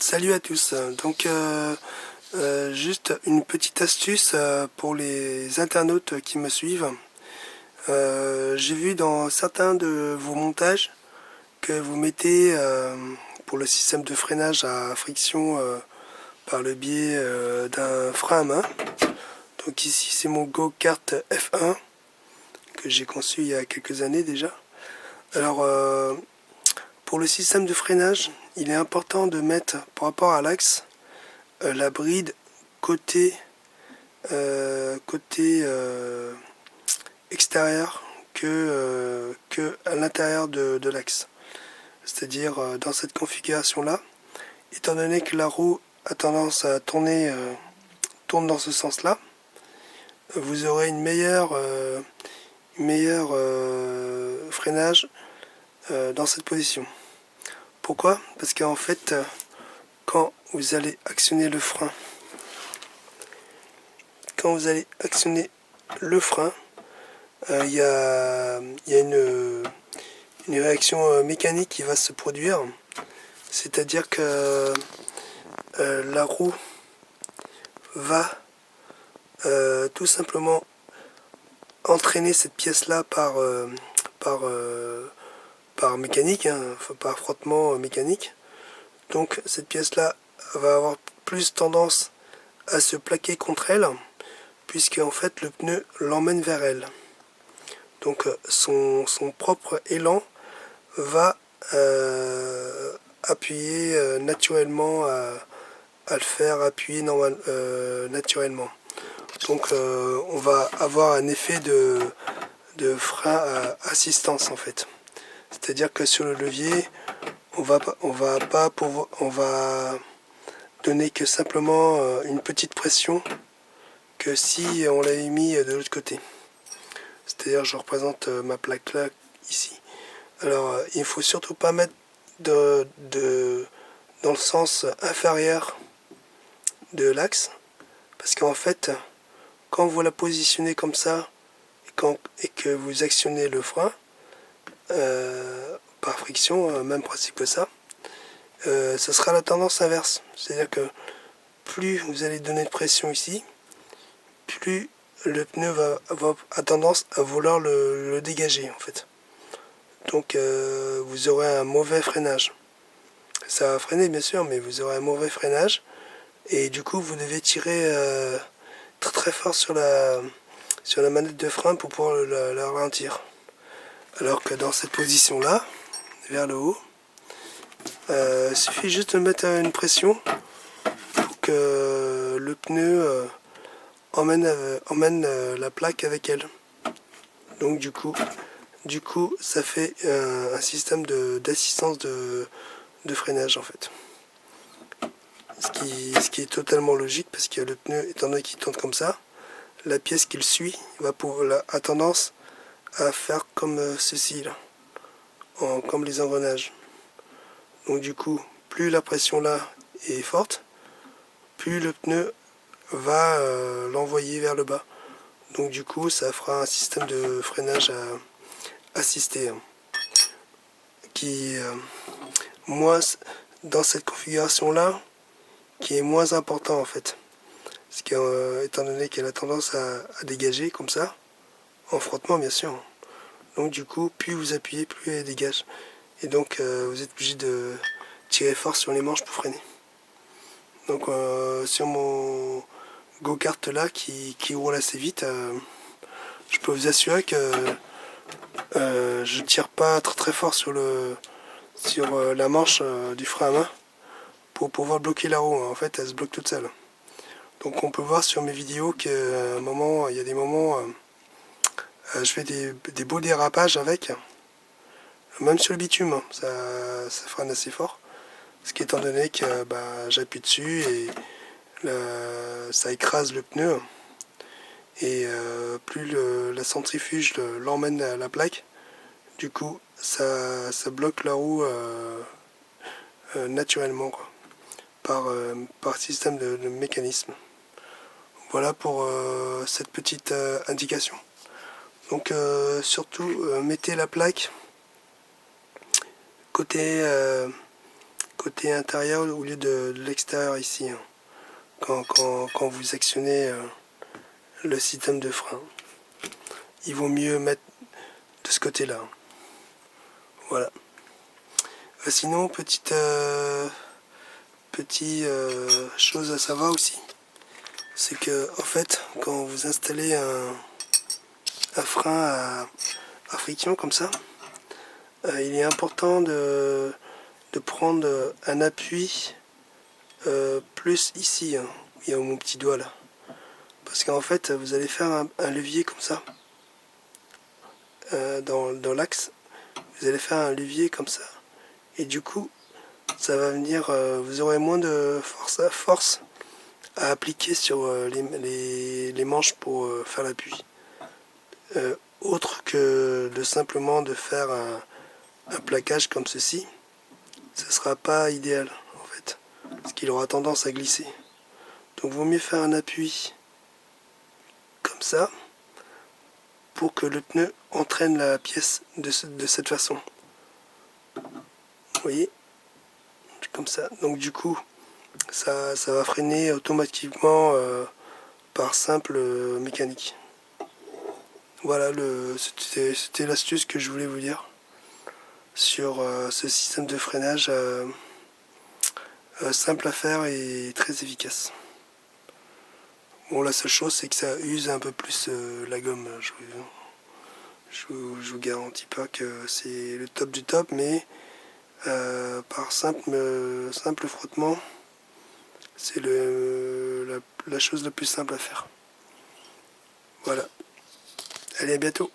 Salut à tous. Donc juste une petite astuce pour les internautes qui me suivent. J'ai vu dans certains de vos montages que vous mettez pour le système de freinage à friction par le biais d'un frein à main. Donc ici c'est mon go-kart F1 que j'ai conçu il y a quelques années déjà. Alors pour le système de freinage, il est important de mettre par rapport à l'axe la bride côté extérieur que à l'intérieur de l'axe. C'est-à-dire dans cette configuration là, étant donné que la roue a tendance à tourner tourne dans ce sens là, vous aurez une meilleure freinage dans cette position. Pourquoi? Parce qu'en fait quand vous allez actionner le frein, il y a une réaction mécanique qui va se produire. C'est-à-dire que la roue va tout simplement entraîner cette pièce-là par mécanique, par frottement mécanique. Donc cette pièce-là va avoir plus tendance à se plaquer contre elle, puisque en fait le pneu l'emmène vers elle. Donc son propre élan va appuyer naturellement à le faire appuyer naturellement. Donc on va avoir un effet de frein à assistance en fait. C'est-à-dire que sur le levier, on va donner que simplement une petite pression que si on l'avait mis de l'autre côté. C'est-à-dire je représente ma plaque là ici. Alors il ne faut surtout pas mettre dans le sens inférieur de l'axe, parce qu'en fait quand vous la positionnez comme ça et que vous actionnez le frein par friction, même principe que ça, ce sera la tendance inverse. C'est-à-dire que plus vous allez donner de pression ici, plus le pneu a tendance à vouloir le dégager en fait. Donc vous aurez un mauvais freinage. Ça va freiner bien sûr, mais vous aurez un mauvais freinage. Et du coup vous devez tirer très très fort sur la manette de frein pour pouvoir la ralentir. Alors que dans cette position là, vers le haut, il suffit juste de mettre une pression pour que le pneu emmène la plaque avec elle. Donc du coup ça fait un système d'assistance de freinage en fait. Ce qui est totalement logique, parce que le pneu, étant donné qu'il tourne comme ça, la pièce qu'il suit a tendance à faire comme ceci là, comme les engrenages. Donc du coup, plus la pression là est forte, plus le pneu va l'envoyer vers le bas. Donc du coup, ça fera un système de freinage assisté qui, moi, dans cette configuration là, qui est moins important en fait. Parce que, étant donné qu'elle a tendance à dégager comme ça, en frottement bien sûr. Donc du coup, plus vous appuyez, plus elle dégage. Et donc vous êtes obligé de tirer fort sur les manches pour freiner. Donc sur mon go-kart là qui roule assez vite, je peux vous assurer que je tire pas très très fort sur la manche du frein à main pour pouvoir bloquer la roue. En fait, elle se bloque toute seule. Donc on peut voir sur mes vidéos qu'il y a des moments je fais des beaux dérapages avec, même sur le bitume, ça freine assez fort. Ce qui, étant donné que j'appuie dessus et ça écrase le pneu, et plus la centrifuge l'emmène à la plaque, du coup ça bloque la roue naturellement, quoi, par système de mécanisme. Voilà pour cette petite indication. Donc surtout mettez la plaque côté côté intérieur au lieu de l'extérieur ici, hein, quand vous actionnez le système de frein. Il vaut mieux mettre de ce côté-là. Voilà. Sinon, petite chose à savoir aussi, c'est que en fait, quand vous installez un frein à friction comme ça, il est important de prendre un appui plus ici, hein, où il y a mon petit doigt là. Parce qu'en fait, vous allez faire un levier comme ça, dans l'axe, vous allez faire un levier comme ça. Et du coup, ça va venir, vous aurez moins de force à appliquer sur les manches pour faire l'appui. Autre que de simplement de faire un plaquage comme ceci, ce ne sera pas idéal en fait, parce qu'il aura tendance à glisser. Donc il vaut mieux faire un appui comme ça, pour que le pneu entraîne la pièce de cette façon. Vous voyez, comme ça. Donc du coup, ça va freiner automatiquement par simple mécanique. Voilà, c'était l'astuce que je voulais vous dire sur ce système de freinage simple à faire et très efficace. Bon, la seule chose, c'est que ça use un peu plus la gomme. Je vous garantis pas que c'est le top du top, mais par simple frottement, c'est la chose la plus simple à faire. Voilà. Allez, à bientôt.